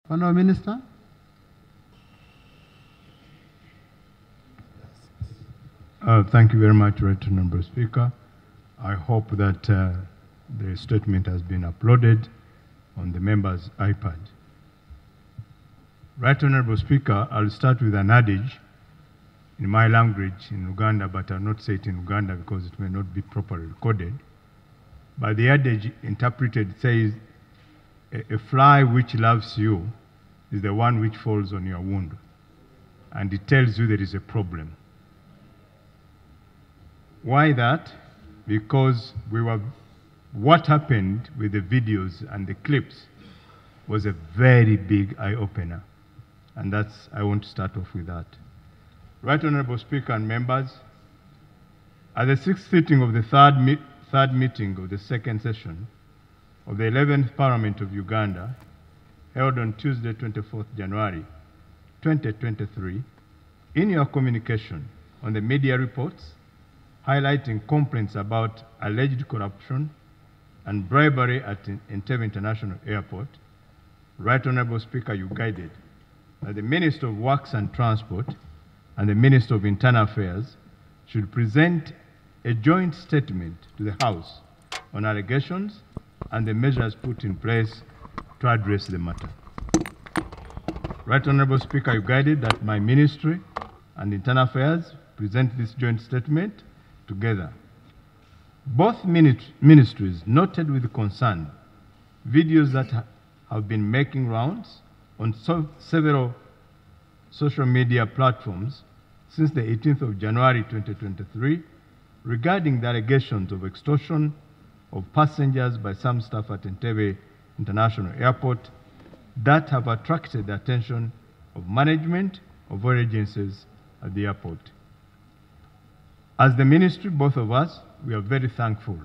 Honourable Minister. Thank you very much, Right Honourable Speaker. I hope that the statement has been uploaded on the member's iPad. Right Honourable Speaker, I'll start with an adage in my language in Uganda, but I'll not say it in Uganda because it may not be properly recorded. But the adage interpreted says, a fly which loves you is the one which falls on your wound, and it tells you there is a problem. Why that? Because what happened with the videos and the clips was a very big eye-opener. And I want to start off with that. Right Honourable Speaker and members, at the 6th sitting of the third meeting of the second session of the 11th Parliament of Uganda, held on Tuesday, 24th January 2023, in your communication on the media reports highlighting complaints about alleged corruption and bribery at Entebbe International Airport, Right Honourable Speaker, you guided that the Minister of Works and Transport and the Minister of Internal Affairs should present a joint statement to the House on allegations and the measures put in place to address the matter. Right Honourable Speaker, you guided that my ministry and Internal Affairs present this joint statement together. Both ministries noted with concern videos that have been making rounds on several social media platforms since the 18th of January 2023 regarding the allegations of extortion of passengers by some staff at Entebbe International Airport that have attracted the attention of management of all agencies at the airport. As the ministry, both of us, we are very thankful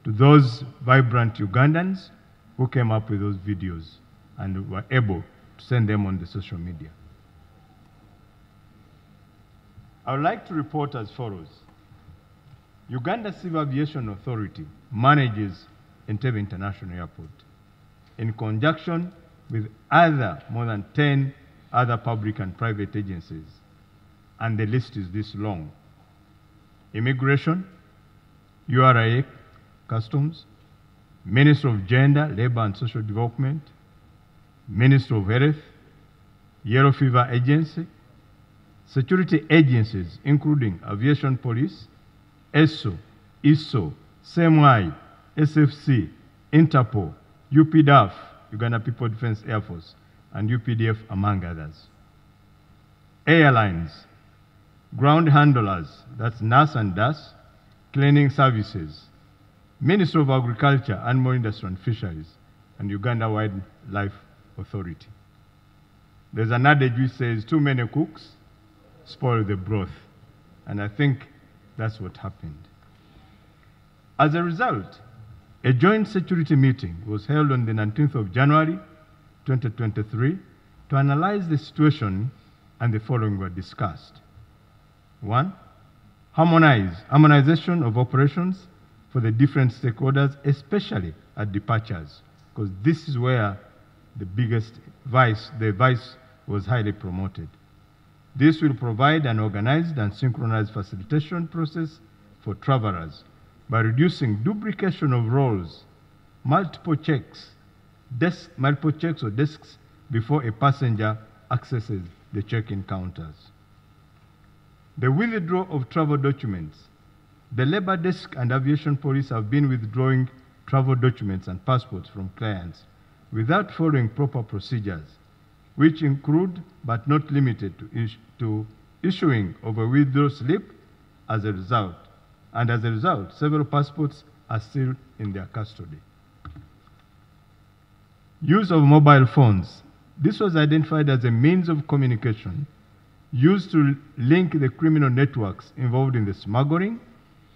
to those vibrant Ugandans who came up with those videos and were able to send them on the social media. I would like to report as follows. Uganda Civil Aviation Authority manages Entebbe International Airport in conjunction with more than 10 other public and private agencies, and the list is this long. Immigration, URA, Customs, Minister of Gender, Labour and Social Development, Minister of Health, Yellow Fever Agency, security agencies including Aviation Police, ESO, ISO, SMI, SFC, Interpol, UPDAF, Uganda People Defence Air Force, and UPDF, among others. Airlines, ground handlers, that's NAS and DAS, cleaning services, Ministry of Agriculture, Animal Industry and Fisheries, and Uganda Wildlife Authority. There's an adage which says, too many cooks spoil the broth. And I think that's what happened. As a result, a joint security meeting was held on the 19th of January 2023 to analyze the situation, and the following were discussed. 1. Harmonization of operations for the different stakeholders, especially at departures, because this is where the vice was highly promoted. This will provide an organized and synchronized facilitation process for travelers by reducing duplication of roles, multiple checks or desks before a passenger accesses the check-in counters. The withdrawal of travel documents. The Labour Desk and Aviation Police have been withdrawing travel documents and passports from clients without following proper procedures, which include but not limited to issuing of a withdrawal slip as a result. And as a result, several passports are still in their custody. Use of mobile phones. This was identified as a means of communication used to link the criminal networks involved in the smuggling,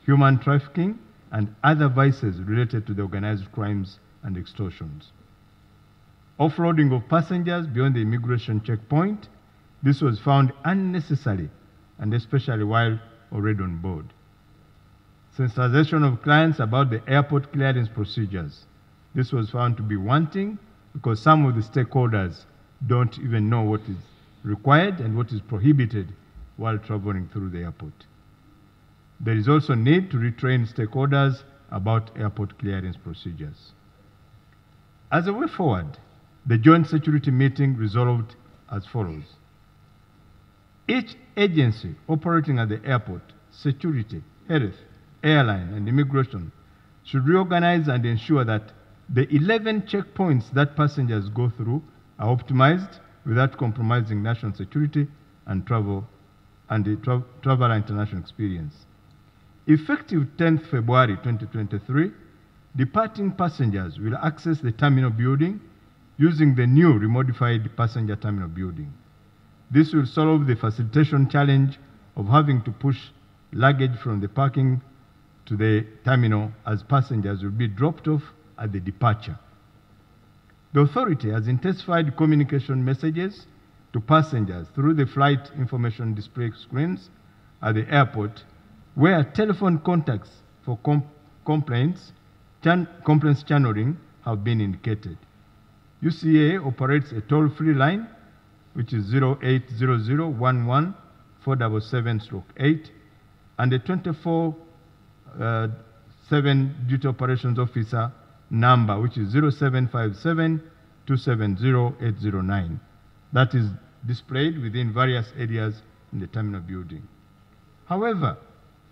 human trafficking, and other vices related to the organized crimes and extortions. Offloading of passengers beyond the immigration checkpoint. This was found unnecessary, and especially while already on board. Sensitization of clients about the airport clearance procedures. This was found to be wanting because some of the stakeholders don't even know what is required and what is prohibited while traveling through the airport. There is also need to retrain stakeholders about airport clearance procedures. As a way forward, the joint security meeting resolved as follows. Each agency operating at the airport, security, health, airline, and immigration should reorganize and ensure that the 11 checkpoints that passengers go through are optimized without compromising national security and traveler international experience. Effective 10th February 2023, departing passengers will access the terminal building using the new remodified passenger terminal building. This will solve the facilitation challenge of having to push luggage from the parking to the terminal, as passengers will be dropped off at the departure. The authority has intensified communication messages to passengers through the flight information display screens at the airport, where telephone contacts for complaints channeling have been indicated. UCA operates a toll-free line, which is 0800-11-477-8, and a 24/7 duty operations officer number, which is 0757-270-809. That is displayed within various areas in the terminal building. However,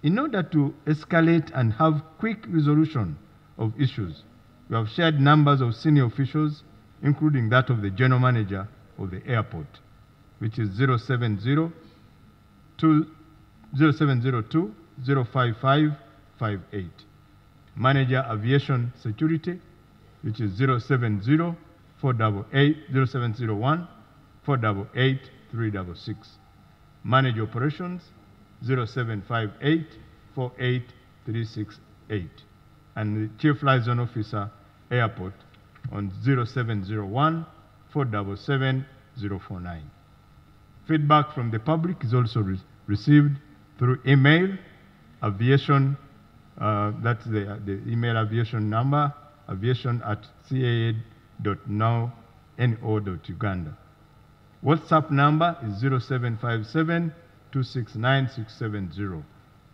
in order to escalate and have quick resolution of issues, we have shared numbers of senior officials, including that of the general manager of the airport, which is 0702-05558. Manager aviation security, which is 0701-488-366. Manager operations, 0758-48368. And the chief liaison officer airport on 0701-477-049. Feedback from the public is also received through email, aviation, that's the email aviation number, aviation@caa.no.uganda. WhatsApp number is 0757-269-670,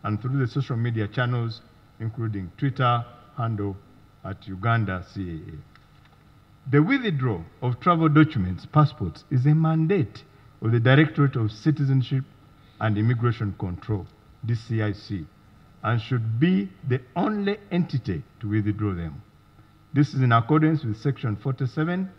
and through the social media channels, including Twitter handle @Uganda CAA. The withdrawal of travel documents, passports, is a mandate of the Directorate of Citizenship and Immigration Control, DCIC, and should be the only entity to withdraw them. This is in accordance with Section 47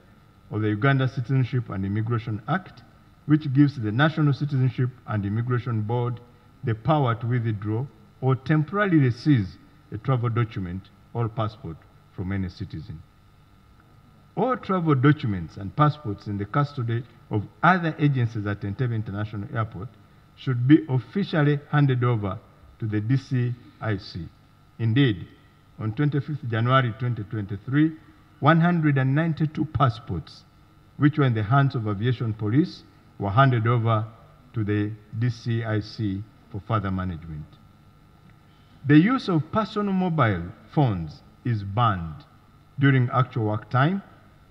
of the Uganda Citizenship and Immigration Act, which gives the National Citizenship and Immigration Board the power to withdraw or temporarily seize a travel document or passport from any citizen. All travel documents and passports in the custody of other agencies at Entebbe International Airport should be officially handed over to the DCIC. Indeed, on 25th January 2023, 192 passports, which were in the hands of aviation police, were handed over to the DCIC for further management. The use of personal mobile phones is banned during actual work time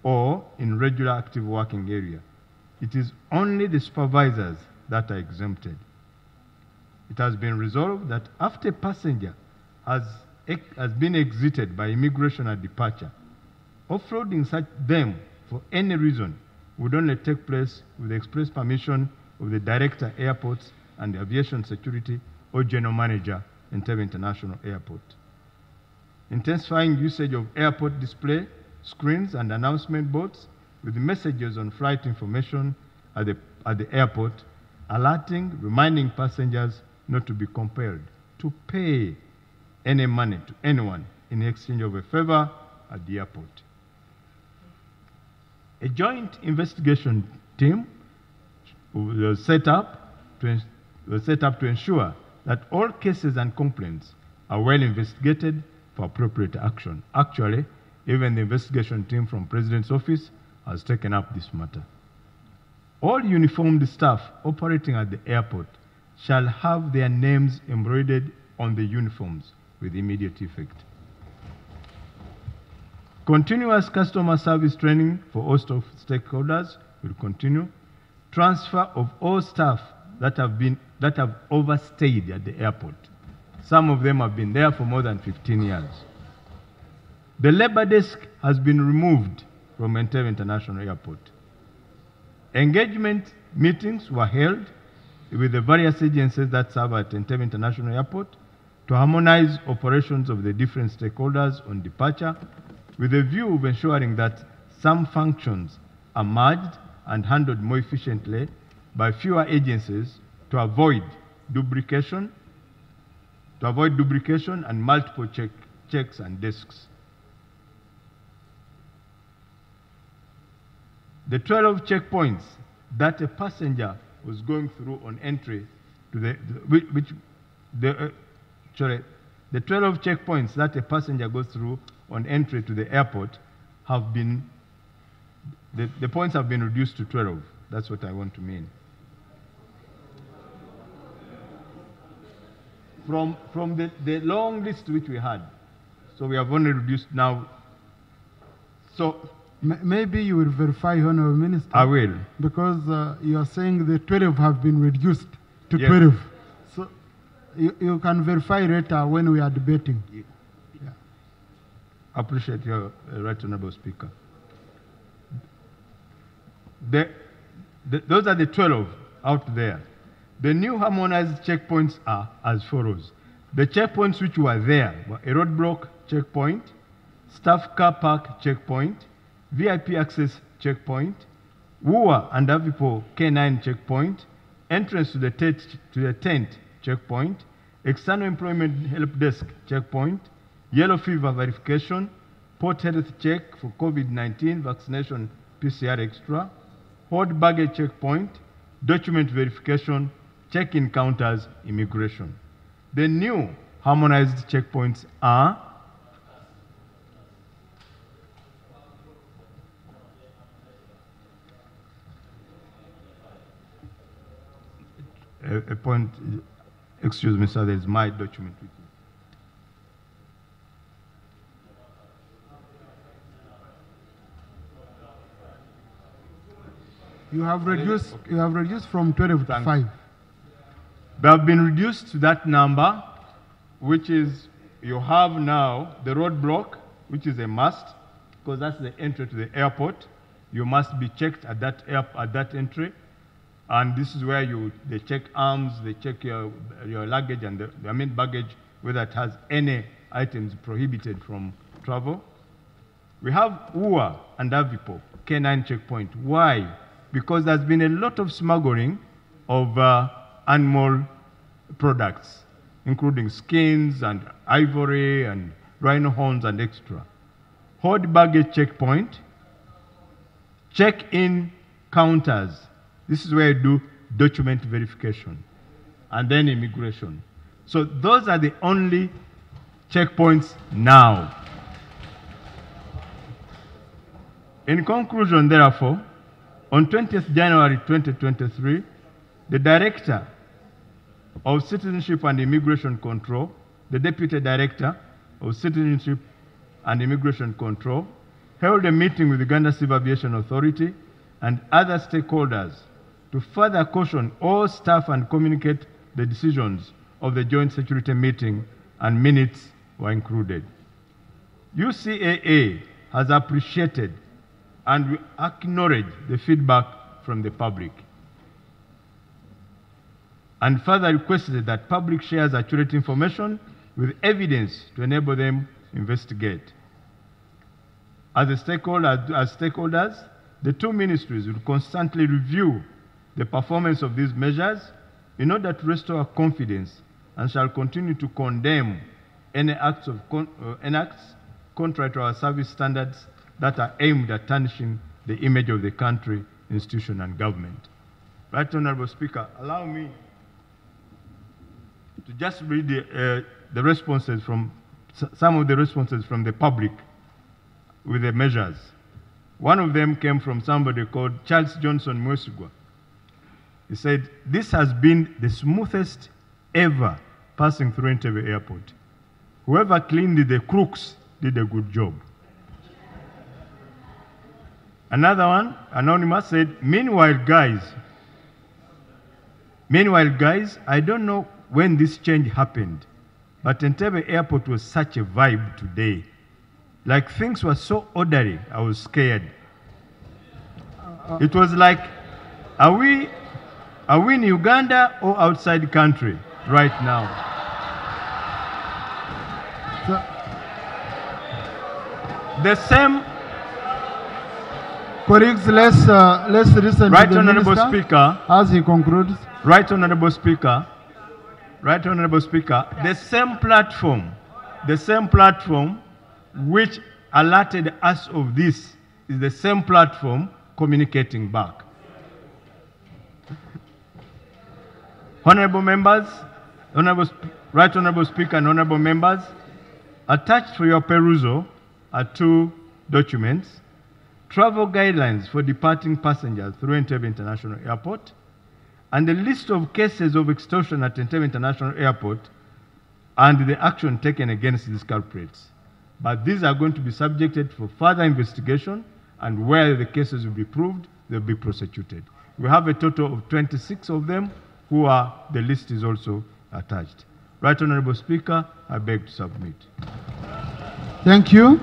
or in regular active working area. It is only the supervisors that are exempted. It has been resolved that after a passenger has been exited by immigration at departure, offloading such them for any reason would only take place with the express permission of the Director Airports and Aviation Security or General Manager, Entebbe International Airport. Intensifying usage of airport display screens and announcement boards with messages on flight information at the airport, alerting, reminding passengers not to be compelled to pay any money to anyone in exchange of a favor at the airport. A joint investigation team was set up to ensure that all cases and complaints are well investigated for appropriate action. Actually, even the investigation team from President's office has taken up this matter. All uniformed staff operating at the airport shall have their names embroidered on the uniforms with immediate effect. Continuous customer service training for all stakeholders will continue. Transfer of all staff that have overstayed at the airport. Some of them have been there for more than 15 years. The labor desk has been removed from Entebbe International Airport. Engagement meetings were held with the various agencies that serve at Entebbe International Airport to harmonize operations of the different stakeholders on departure, with a view of ensuring that some functions are merged and handled more efficiently by fewer agencies to avoid duplication and multiple checks and desks. The 12 checkpoints that a passenger was going through on entry to the 12 checkpoints that a passenger goes through on entry to the airport have been, the points have been reduced to 12. That's what I want to mean. From the long list which we had, so we have only reduced now. So maybe you will verify, Honorable Minister. I will. Because you are saying the 12 have been reduced to yes. 12. So you can verify later when we are debating. Yeah. I appreciate your right, Honorable Speaker. Those are the 12 out there. The new harmonized checkpoints are as follows. The checkpoints which were there were a roadblock checkpoint, staff car park checkpoint, VIP access checkpoint, WUA and Avipo K9 checkpoint, entrance to the tent checkpoint, external employment help desk checkpoint, yellow fever verification, port health check for COVID-19 vaccination PCR extra, hold baggage checkpoint, document verification, check-in counters, immigration. The new harmonized checkpoints are a point, excuse me, sir, there's my document with you. You have reduced, okay. You have reduced from 12 to 5. They have been reduced to that number, which is, you have now the roadblock, which is a must, because that's the entry to the airport. You must be checked at that entry. And this is where they check arms, they check your luggage and the main baggage, whether it has any items prohibited from travel. We have WUA and Avipo, K9 checkpoint. Why? Because there's been a lot of smuggling of animal products, including skins and ivory and rhino horns and extra. Hold baggage checkpoint, check-in counters. This is where you do document verification, and then immigration. So those are the only checkpoints now. In conclusion, therefore, on 20th January 2023, the Director of Citizenship and Immigration Control, the Deputy Director of Citizenship and Immigration Control, held a meeting with the Uganda Civil Aviation Authority and other stakeholders to further caution all staff and communicate the decisions of the joint security meeting, and minutes were included. UCAA has appreciated and acknowledged the feedback from the public, and further requested that public shares accurate information with evidence to enable them to investigate. As stakeholders, the two ministries will constantly review the performance of these measures in order to restore confidence, and shall continue to condemn any acts contrary to our service standards that are aimed at tarnishing the image of the country, institution, and government. Right, Honorable Speaker, allow me to just read the responses from, some of the responses from the public with the measures. One of them came from somebody called Charles Johnson Mwesigwa. He said, "This has been the smoothest ever passing through Entebbe Airport. Whoever cleaned the crooks did a good job." Another one, anonymous, said, meanwhile, guys, I don't know when this change happened, but Entebbe Airport was such a vibe today. Like things were so orderly, I was scared. It was like, are we in Uganda or outside the country right now? The same. Colleagues, let's listen Right, to the Honorable Minister Speaker. as he concludes. Right, Honorable Speaker. Right, Honorable Speaker. The same platform which alerted us of this is the same platform communicating back. Honorable members, Right Honorable Speaker and honorable members, attached for your perusal are two documents: travel guidelines for departing passengers through Entebbe International Airport, and the list of cases of extortion at Entebbe International Airport and the action taken against these culprits. But these are going to be subjected for further investigation, and where the cases will be proved, they'll be prosecuted. We have a total of 26 of them who are, the list is also attached. Right Honorable Speaker, I beg to submit. Thank you.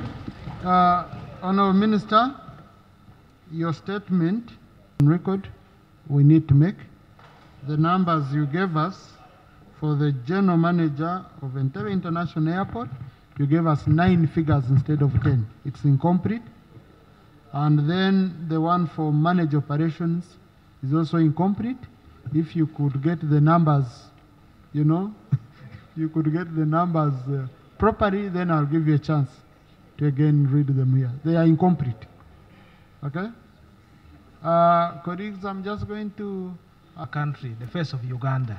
Honorable Minister, your statement on record we need to make. The numbers you gave us for the general manager of Entebbe International Airport, you gave us 9 figures instead of 10. It's incomplete. And then the one for managed operations is also incomplete. If you could get the numbers, you know, you could get the numbers properly, then I'll give you a chance to again read them here. They are incomplete. Okay? Colleagues, I'm just going to... Our country, the face of Uganda.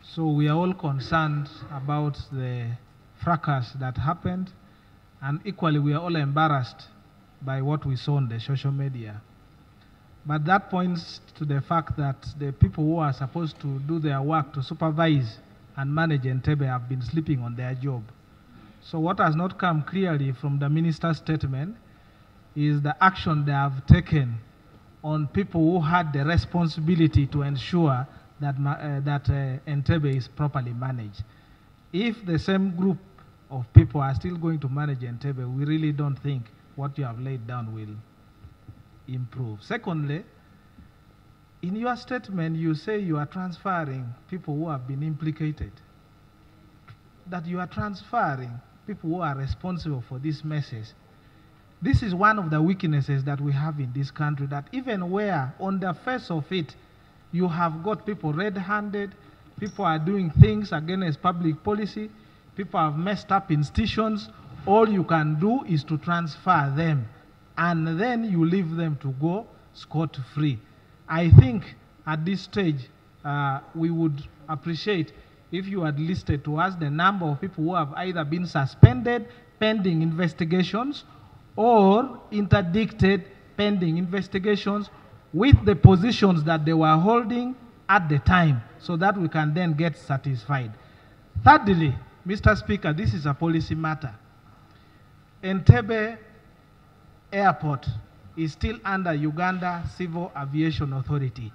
So we are all concerned about the fracas that happened, and equally we are all embarrassed by what we saw on the social media. But that points to the fact that the people who are supposed to do their work to supervise and manage Entebbe have been sleeping on their job. So what has not come clearly from the minister's statement is the action they have taken on people who had the responsibility to ensure that, Entebbe is properly managed. If the same group of people are still going to manage Entebbe, we really don't think what you have laid down will improve. Secondly, in your statement, you say you are transferring people who have been implicated, that you are transferring people who are responsible for these messes. This is one of the weaknesses that we have in this country, that even where on the face of it, you have got people red-handed, people are doing things against public policy, people have messed up institutions, all you can do is to transfer them, and then you leave them to go scot-free. I think at this stage, we would appreciate if you had listed to us the number of people who have either been suspended pending investigations or interdicted pending investigations with the positions that they were holding at the time, so that we can then get satisfied. Thirdly, Mr. Speaker, this is a policy matter. Entebbe Airport is still under Uganda Civil Aviation Authority.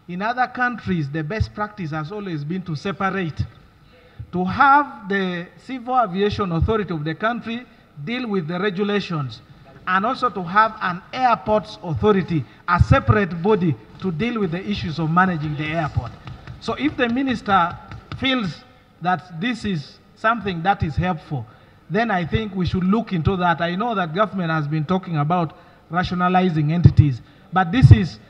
In other countries, the best practice has always been to separate, to have the Civil Aviation Authority of the country deal with the regulations, and also to have an airports authority, a separate body to deal with the issues of managing the airport. So if the minister feels that this is something that is helpful, then I think we should look into that. I know that government has been talking about rationalizing entities, but this is,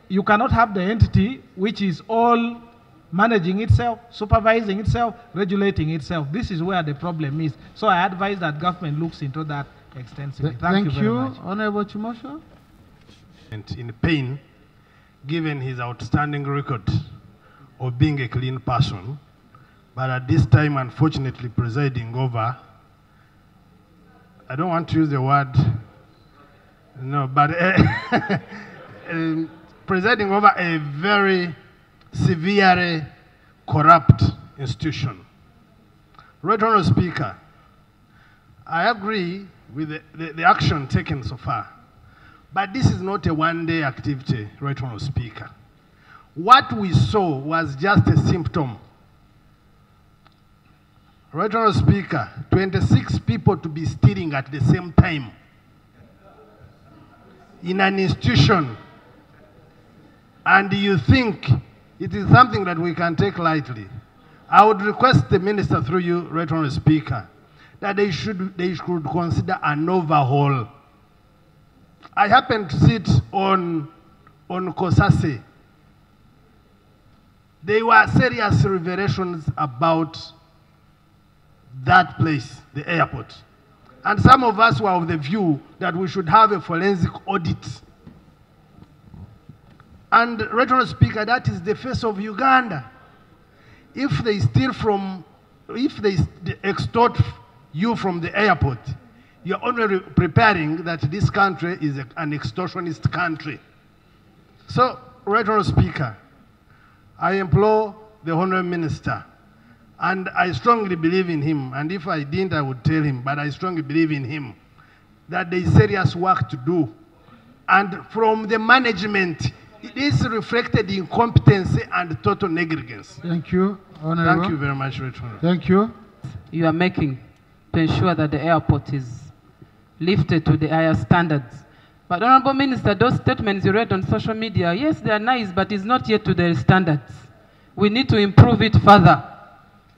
you cannot have the entity which is all managing itself, supervising itself, regulating itself. This is where the problem is. So I advise that government looks into that extensively. Thank you very much. Honorable Chimosho. In pain, given his outstanding record of being a clean person, but at this time, unfortunately, presiding over, I don't want to use the word, no, but presiding over a very severely corrupt institution. Right Honourable Speaker, I agree with the action taken so far. But this is not a one-day activity, Right Honourable Speaker. What we saw was just a symptom. Right Honourable Speaker, 26 people to be stealing at the same time in an institution, and you think it is something that we can take lightly. I would request the Minister, through you, Right Honourable Speaker, that they should consider an overhaul. I happened to sit on Kosase. There were serious revelations about that place, the airport. And some of us were of the view that we should have a forensic audit. And, Right Honourable Speaker, that is the face of Uganda. If they extort you from the airport, you're only preparing that this country is an extortionist country. So, Right Honourable Speaker, I implore the Honourable Minister, and I strongly believe in him, and if I didn't, I would tell him, but I strongly believe in him, that there is serious work to do. And from the management, it is reflected in incompetency and total negligence. Thank you, Honourable. Thank you very much, Right Honourable. Thank you. You are making to ensure that the airport is lifted to the higher standards. But Honourable Minister, those statements you read on social media, yes, they are nice, but it's not yet to their standards. We need to improve it further.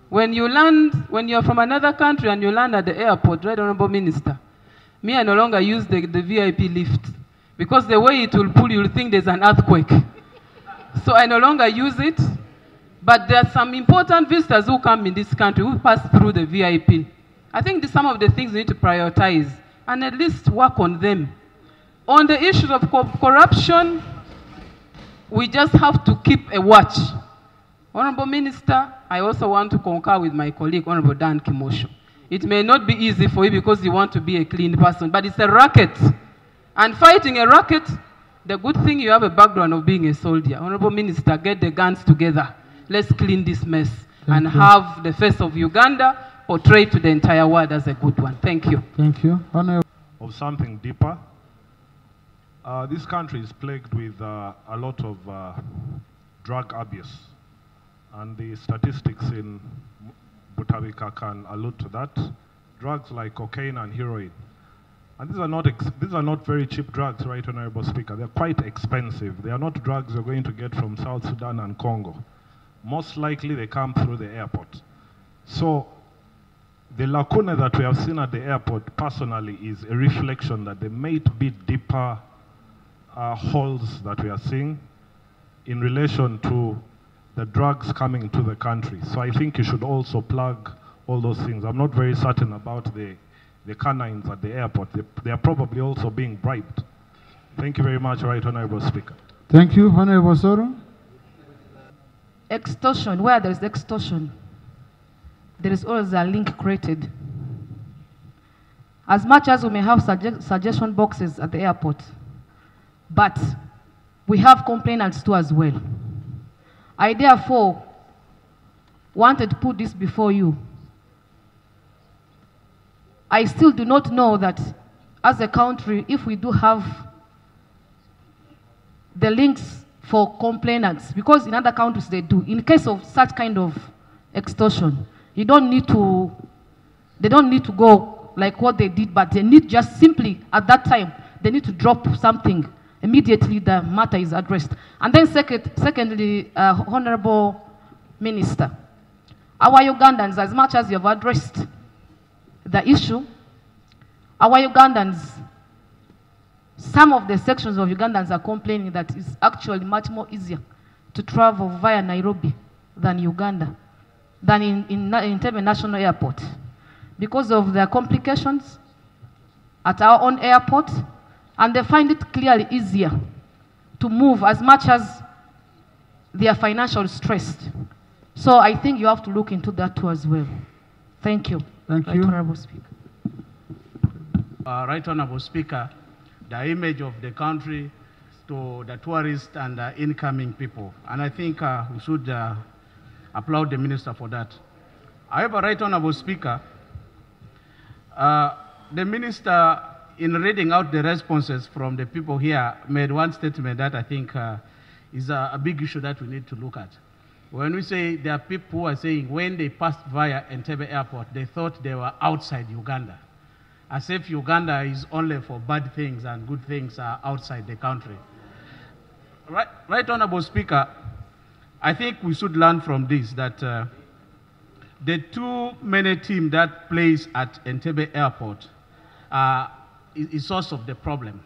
When you land, when you're from another country and you land at the airport, right, Honourable Minister, me, I no longer use the VIP lift, because the way it will pull, you'll think there's an earthquake. So I no longer use it, but there are some important visitors who come in this country who pass through the VIP. I think some of the things we need to prioritize and at least work on them. On the issue of corruption, we just have to keep a watch. Honourable Minister, I also want to concur with my colleague, Honourable Dan Kimosho. It may not be easy for you because you want to be a clean person, but it's a racket. And fighting a racket, the good thing you have a background of being a soldier. Honourable Minister, get the guns together. Let's clean this mess and have the face of Uganda portrayed to the entire world as a good one. Thank you. Thank you. Honourable. Of something deeper. This country is plagued with a lot of drug abuse. And the statistics in Butavika can allude to that. Drugs like cocaine and heroin. And these are not very cheap drugs, right, Honourable Speaker. They're quite expensive. They are not drugs you're going to get from South Sudan and Congo. Most likely they come through the airport. So the lacuna that we have seen at the airport, personally, is a reflection that there might be deeper holes that we are seeing in relation to the drugs coming to the country. So I think you should also plug all those things. I'm not very certain about the canines at the airport. They are probably also being bribed. Thank you very much, Right Honourable Speaker. Thank you, Honourable Soro. Extortion, where there is extortion, there is always a link created. As much as we may have suggestion boxes at the airport, but we have complainants too as well. I therefore wanted to put this before you. I still do not know that as a country, if we do have the links for complainants, because in other countries they do, in case of such kind of extortion, they don't need to go like what they did, but they need just simply at that time, they need to drop something. Immediately the matter is addressed. And then secondly, Honourable Minister, our Ugandans, as much as you have addressed the issue, our Ugandans, some of the sections of Ugandans are complaining that it's actually much more easier to travel via Nairobi than Uganda, than in Entebbe National Airport, because of the complications at our own airport, and they find it clearly easier to move as much as they are financially stressed. So I think you have to look into that too as well. Thank you. Thank you. Right Honourable Speaker. Right Honourable Speaker, the image of the country to the tourists and the incoming people. And I think we should applaud the Minister for that. However, Right Honourable Speaker, the Minister in reading out the responses from the people here, made one statement that I think is a big issue that we need to look at. When we say there are people who are saying when they passed via Entebbe Airport, they thought they were outside Uganda, as if Uganda is only for bad things and good things are outside the country. Right, Honorable Speaker, I think we should learn from this that the too many team that plays at Entebbe Airport is source of the problem.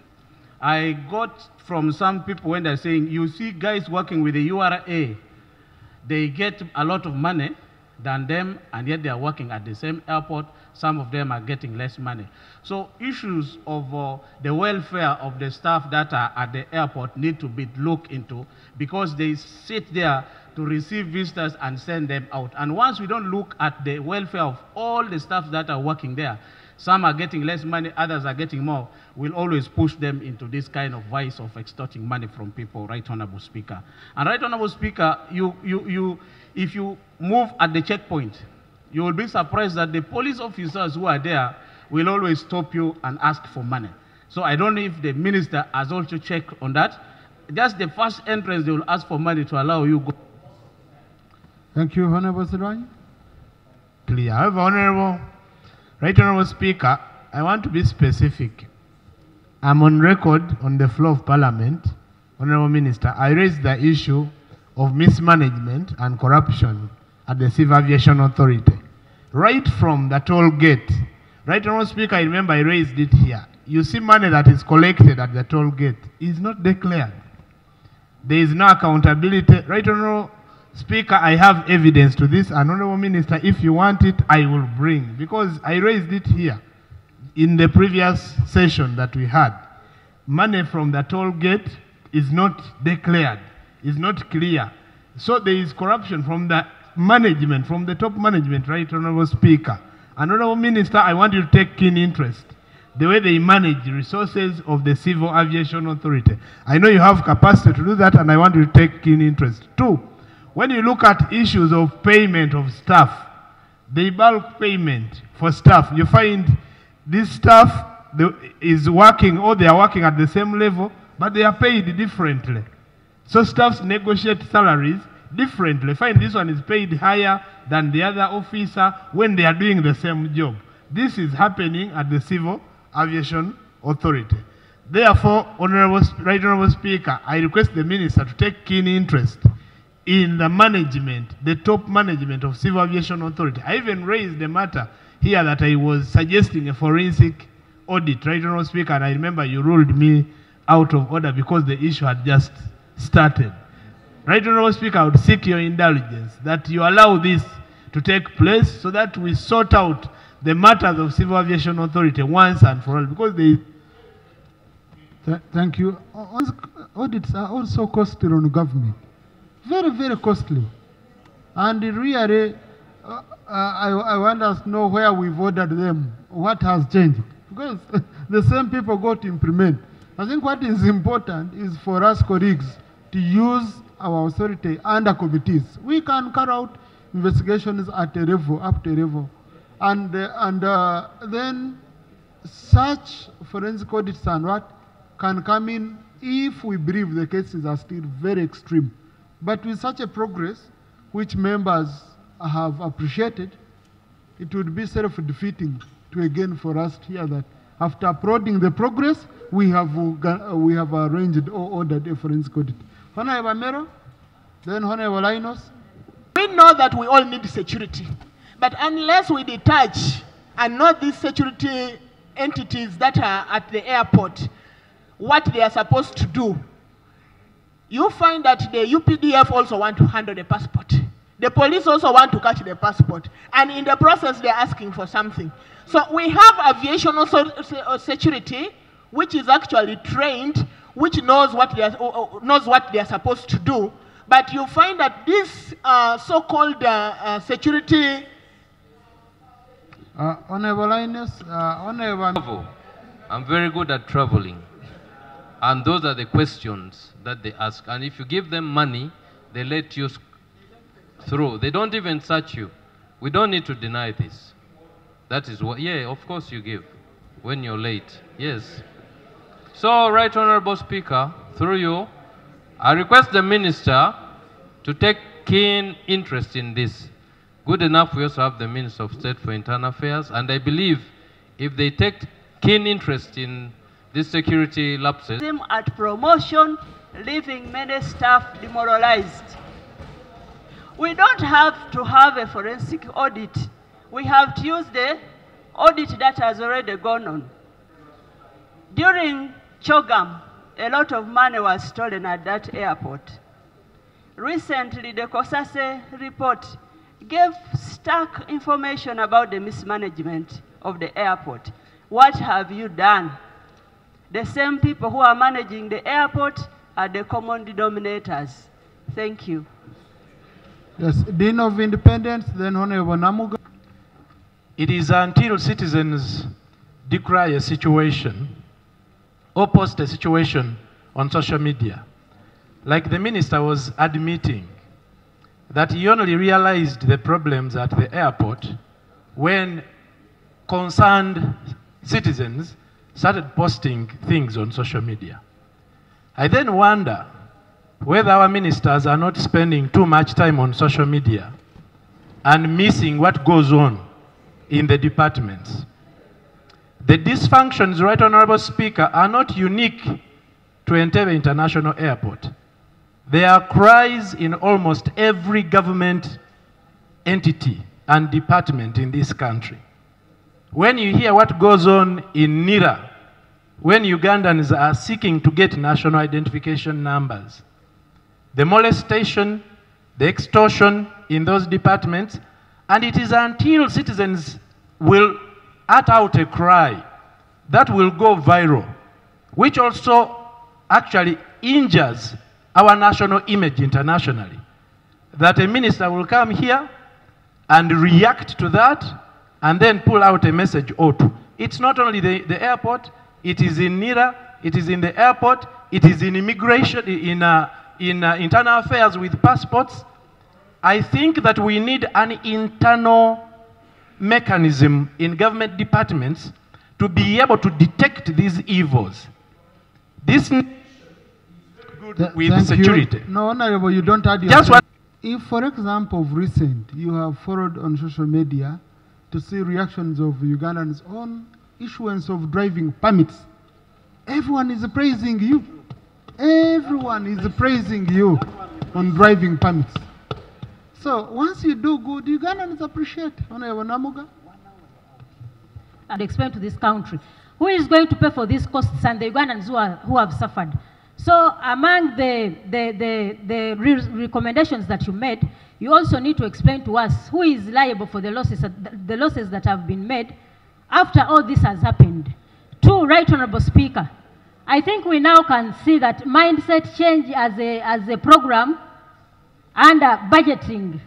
I got from some people when they're saying, you see guys working with the URA, they get a lot of money than them, and yet they are working at the same airport. Some of them are getting less money. So issues of the welfare of the staff that are at the airport need to be looked into, because they sit there to receive visitors and send them out. And once we don't look at the welfare of all the staff that are working there, some are getting less money, others are getting more, we'll always push them into this kind of vice of extorting money from people, Right Honorable Speaker. And Right Honorable Speaker, if you move at the checkpoint, you will be surprised that the police officers who are there will always stop you and ask for money. So I don't know if the minister has also checked on that. Just the first entrance, they will ask for money to allow you go. Thank you, Honorable Silwani. Clear. However, Right Honorable Speaker, I want to be specific. I'm on record on the floor of Parliament, Honorable Minister. I raised the issue of mismanagement and corruption at the Civil Aviation Authority. Right from the toll gate. Right Honorable Speaker, I remember I raised it here. You see money that is collected at the toll gate is not declared. There is no accountability. Right Honorable Speaker, I have evidence to this. And Honorable Minister, if you want it, I will bring. Because I raised it here in the previous session that we had. Money from the toll gate is not declared, is not clear. So there is corruption from the management, from the top management, Right Honorable Speaker. And Honorable Minister, I want you to take keen interest the way they manage the resources of the Civil Aviation Authority. I know you have capacity to do that, and I want you to take keen interest. Two, when you look at issues of payment of staff, the bulk payment for staff, you find this staff is working, or they are working at the same level, but they are paid differently. So staffs negotiate salaries differently. Find this one is paid higher than the other officer when they are doing the same job. This is happening at the Civil Aviation Authority. Therefore, Right Honorable Speaker, I request the Minister to take keen interest in the management, the top management of Civil Aviation Authority. I even raised the matter here that I was suggesting a forensic audit, Right Honorable Speaker, and I remember you ruled me out of order because the issue had just started. Right Honorable Speaker, I would seek your indulgence that you allow this to take place so that we sort out the matters of Civil Aviation Authority once and for all, because they... Thank you. Audits are also costly on government. Very, very costly. And really, I want us to know where we've ordered them, what has changed. Because the same people go to implement. I think what is important is for us colleagues to use our authority under committees. We can carry out investigations at a level, up to a level. And then such forensic audits and what can come in if we believe the cases are still very extreme. But with such a progress, which members have appreciated, it would be self-defeating to again for us to hear that after applauding the progress, we have arranged or ordered a forensic audit. Honorable Mero, then Honorable Linus. We know that we all need security, but unless we detach and know these security entities that are at the airport, what they are supposed to do, you find that the UPDF also want to handle the passport. The police also want to catch the passport. And in the process, they're asking for something. So we have aviation security, which is actually trained, which knows what they are supposed to do. But you find that this so-called security... Honorable Linus, Honorable... I'm very good at traveling. And those are the questions that they ask. And if you give them money, they let you through. They don't even search you. We don't need to deny this. That is what, yeah, of course you give. when you're late. Yes. So, Right Honorable Speaker, through you, I request the Minister to take keen interest in this. Good enough, we also have the Minister of State for Internal Affairs, and I believe if they take keen interest in these security lapses. At promotion, leaving many staff demoralized. We don't have to have a forensic audit. We have to use the audit that has already gone on. During Chogam, a lot of money was stolen at that airport. Recently, the Kosase report gave stark information about the mismanagement of the airport. What have you done? The same people who are managing the airport are the common denominators. Thank you. Yes, Dean of Independence, then Honorable Namuga. It is until citizens decry a situation or post a situation on social media, like the minister was admitting, that he only realized the problems at the airport when concerned citizens started posting things on social media. I then wonder whether our ministers are not spending too much time on social media and missing what goes on in the departments. The dysfunctions, Right Honorable Speaker, are not unique to Entebbe International Airport. There are cries in almost every government entity and department in this country. When you hear what goes on in NIRA, when Ugandans are seeking to get national identification numbers, the molestation, the extortion in those departments, and it is until citizens will utter out a cry that will go viral, which also actually injures our national image internationally, that a minister will come here and react to that and then pull out a message or two. It's not only the airport, it is in NIRA, it is in the airport, it is in immigration, in internal affairs with passports. I think that we need an internal mechanism in government departments to be able to detect these evils. This good with security. You. No, Honorable, you don't add your Just one. If, for example, of recent, you have followed on social media to see reactions of Ugandans on issuance of driving permits, everyone is praising you. Everyone is praising you on driving permits. So once you do good, Ugandans appreciate. Honorable Namuga. And explain to this country who is going to pay for these costs and the Ugandans who have suffered. So among the recommendations that you made, you also need to explain to us who is liable for the losses that have been made after all this has happened. Two, Right Honorable Speaker, I think we now can see that mindset change as a program under budgeting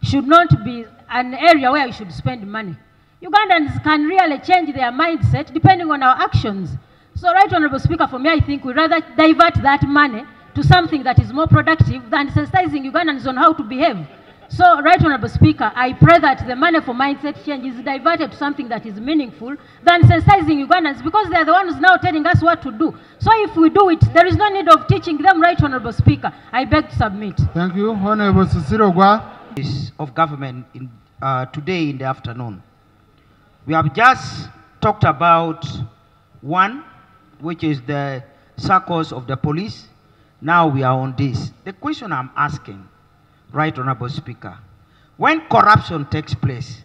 should not be an area where you should spend money. Ugandans can really change their mindset depending on our actions. So, Right Honorable Speaker, for me, I think we'd rather divert that money to something that is more productive than sensitizing Ugandans on how to behave. So, Right Honorable Speaker, I pray that the money for mindset change is diverted to something that is meaningful than sensitizing Ugandans, because they are the ones now telling us what to do. So if we do it, there is no need of teaching them, Right Honorable Speaker. I beg to submit. Thank you. Honorable Cicero Gwa. Of government today in the afternoon. We have just talked about one, which is the circles of the police. Now we are on this. The question I'm asking, Right Honorable Speaker, when corruption takes place,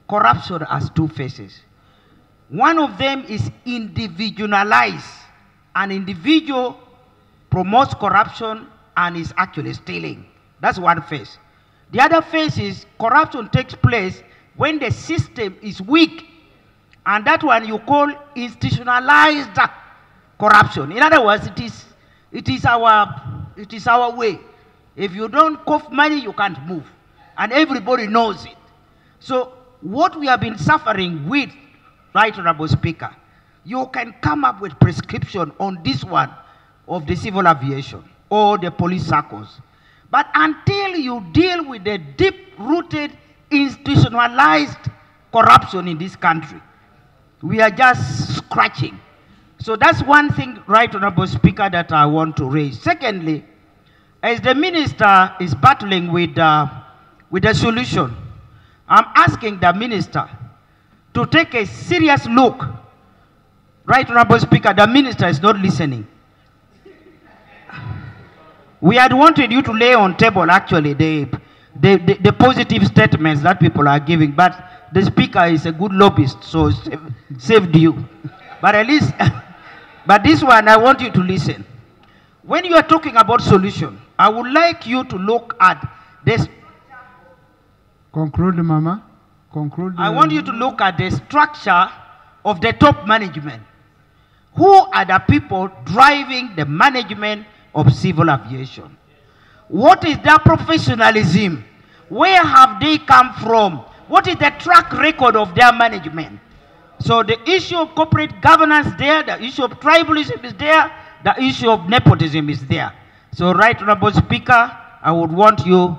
corruption has two faces. One of them is individualized. An individual promotes corruption and is actually stealing. That's one face. The other face is corruption takes place when the system is weak, and that one you call institutionalized corruption. In other words, it is our way. If you don't cough money, you can't move, and everybody knows it. So what we have been suffering with, Right Honorable Speaker, you can come up with prescription on this one of the civil aviation or the police circles. But until you deal with the deep-rooted, institutionalized corruption in this country, we are just scratching. So that's one thing, Right Honorable Speaker, that I want to raise. Secondly, as the minister is battling with the solution, I'm asking the minister to take a serious look. Right Honorable Speaker, the minister is not listening. We had wanted you to lay on table actually the positive statements that people are giving, but the speaker is a good lobbyist, so saved you. But at least, but this one I want you to listen. When you are talking about solution, I would like you to look at this. Conclude, Mama. Conclude. I want you to look at the structure of the top management. Who are the people driving the management of civil aviation? What is their professionalism? Where have they come from? What is the track record of their management? So the issue of corporate governance there, the issue of tribalism is there, the issue of nepotism is there. So, Right Honorable Speaker, I would want you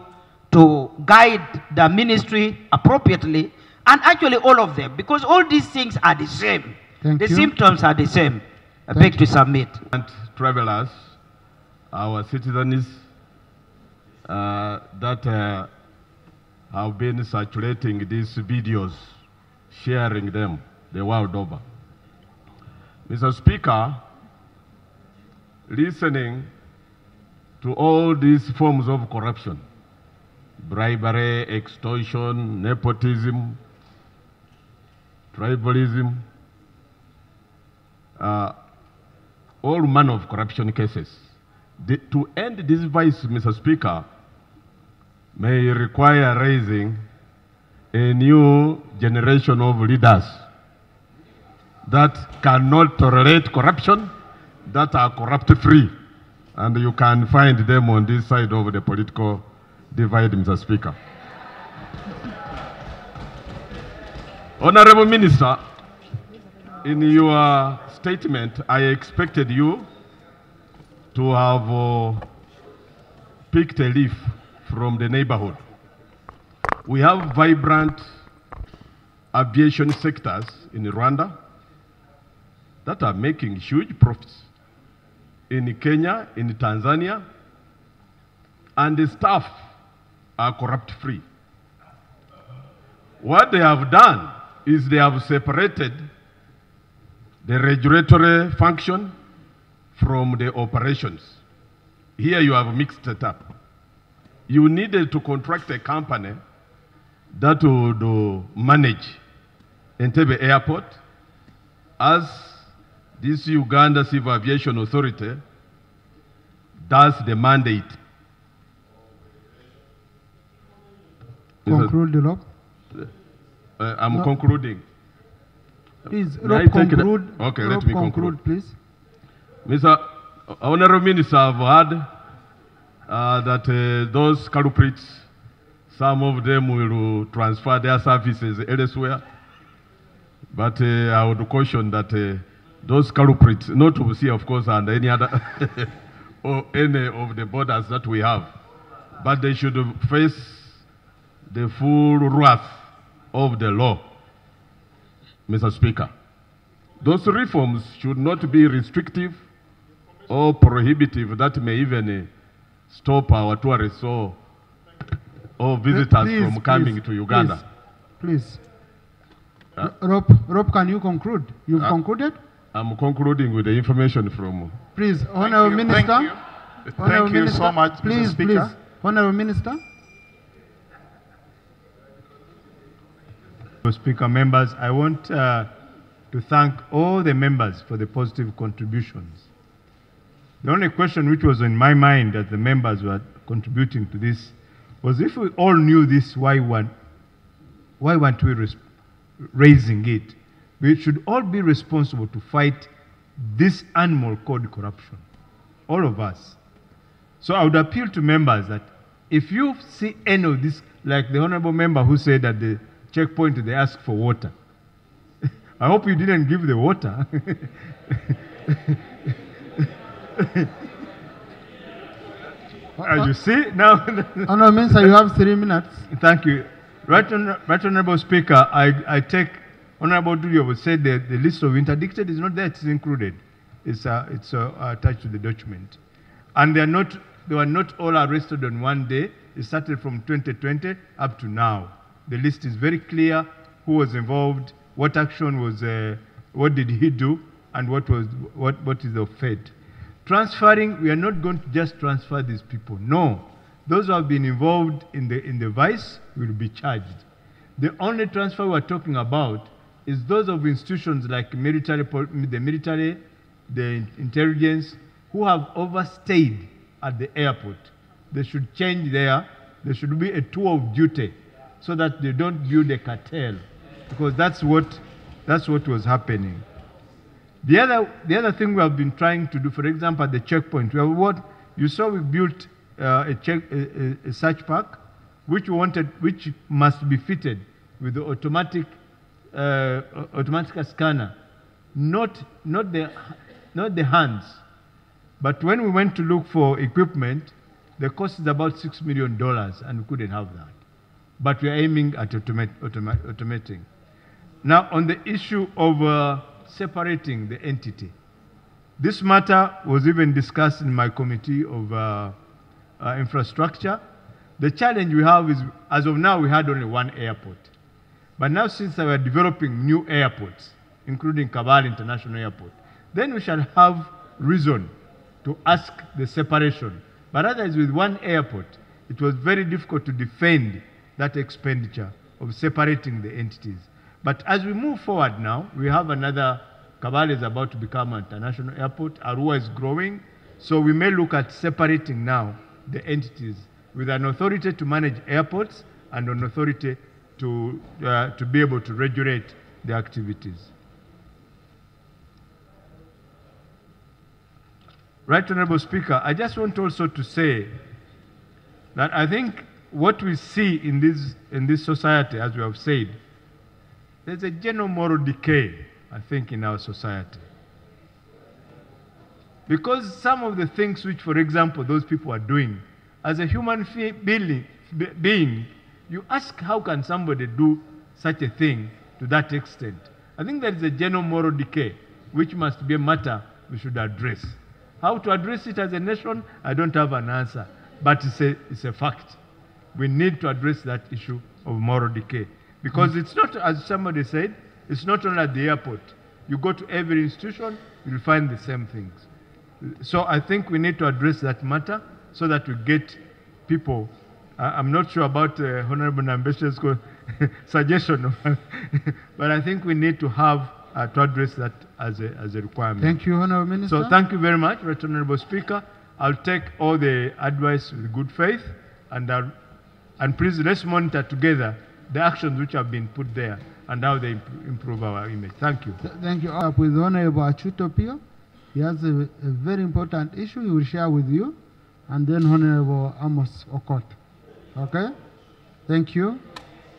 to guide the ministry appropriately, and actually all of them, because all these things are the same. The symptoms are the same. I beg to submit. And travelers, our citizens that have been circulating these videos, sharing them the world over. Mr. Speaker, listening to all these forms of corruption, bribery, extortion, nepotism, tribalism, all manner of corruption cases. To end this vice, Mr. Speaker, may require raising a new generation of leaders that cannot tolerate corruption, that are corrupt-free. And you can find them on this side of the political divide, Mr. Speaker. Honorable Minister, in your statement, I expected you to have picked a leaf from the neighborhood. We have vibrant aviation sectors in Rwanda that are making huge profits. In Kenya, in Tanzania, and the staff are corrupt-free. What they have done is they have separated the regulatory function from the operations. Here you have mixed it up. You needed to contract a company that would manage Entebbe Airport as this Uganda Civil Aviation Authority does the mandate. Conclude, Rob. I'm concluding. Please, Rob, conclude. Okay, Rob, let me conclude. Please. Mr. Honorable Minister, I've heard that those culprits, some of them will transfer their services elsewhere. But I would caution that those culprits, not to see, of course, and any other, or any of the borders that we have, but they should face the full wrath of the law, Mr. Speaker. Those reforms should not be restrictive or prohibitive that may even stop our tourists or visitors from coming to Uganda. Please. Rob, can you conclude? You've concluded? I'm concluding with the information from... Please, Honorable Minister. Thank you so much, please, Mr. Speaker. Please, Honorable Minister. Speaker, members, I want to thank all the members for the positive contributions. The only question which was in my mind as the members were contributing to this was, if we all knew this, why weren't we raising it? We should all be responsible to fight this animal called corruption, all of us. So I would appeal to members that if you see any of this, like the honorable member who said that the checkpoint they ask for water, I hope you didn't give the water. As you see now. Honorable Minister, you have 3 minutes. Thank you. Right Honorable Speaker, I take Honorable Dulio will say the list of interdicted is not there, it's included. It's attached to the document. And they were not all arrested on one day. It started from 2020 up to now. The list is very clear, who was involved, what action was, what did he do, and what is the fate. Transferring, we are not going to just transfer these people. No. Those who have been involved in the vice will be charged. The only transfer we're talking about is those of institutions like the military, the intelligence, who have overstayed at the airport. They should change there. There should be a tour of duty so that they don't build a cartel, because that's what was happening. The other thing we have been trying to do, for example, at the checkpoint, we have you saw we built a search park, which must be fitted with the automatic scanner, not the hands. But when we went to look for equipment, the cost is about $6 million, and we couldn't have that. But we are aiming at automating. Now, on the issue of separating the entity, this matter was even discussed in my committee of infrastructure. The challenge we have is, as of now, we had only one airport. But now, since we are developing new airports, including Kabale International Airport, then we shall have reason to ask the separation. But otherwise, with one airport, it was very difficult to defend that expenditure of separating the entities. But as we move forward now, we have another, Kabale is about to become an international airport, Arua is growing, so we may look at separating now the entities with an authority to manage airports and an authority to be able to regulate the activities. Right Honorable Speaker, I just want also to say that I think what we see in this society, as we have said, there's a general moral decay, I think, in our society. Because some of the things which, for example, those people are doing, as a human being, you ask how can somebody do such a thing to that extent. I think there is a general moral decay, which must be a matter we should address. How to address it as a nation, I don't have an answer, but it's a fact. We need to address that issue of moral decay. Because it's not, as somebody said, it's not only at the airport. You go to every institution, you'll find the same things. So I think we need to address that matter so that we get people. I'm not sure about Honorable Nambesha's suggestion, but I think we need to have to address that as a requirement. Thank you, Honorable Minister. So thank you very much, Right Honorable Speaker. I'll take all the advice with good faith, and please let's monitor together the actions which have been put there and how they improve our image. Thank you. Thank you. With Honorable Achuto Pio, he has a very important issue he will share with you, and then Honorable Amos Okot. Okay? Thank you.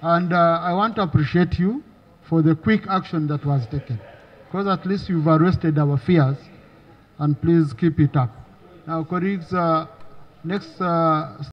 And I want to appreciate you for the quick action that was taken, because at least you've arrested our fears, and please keep it up. Now, colleagues, next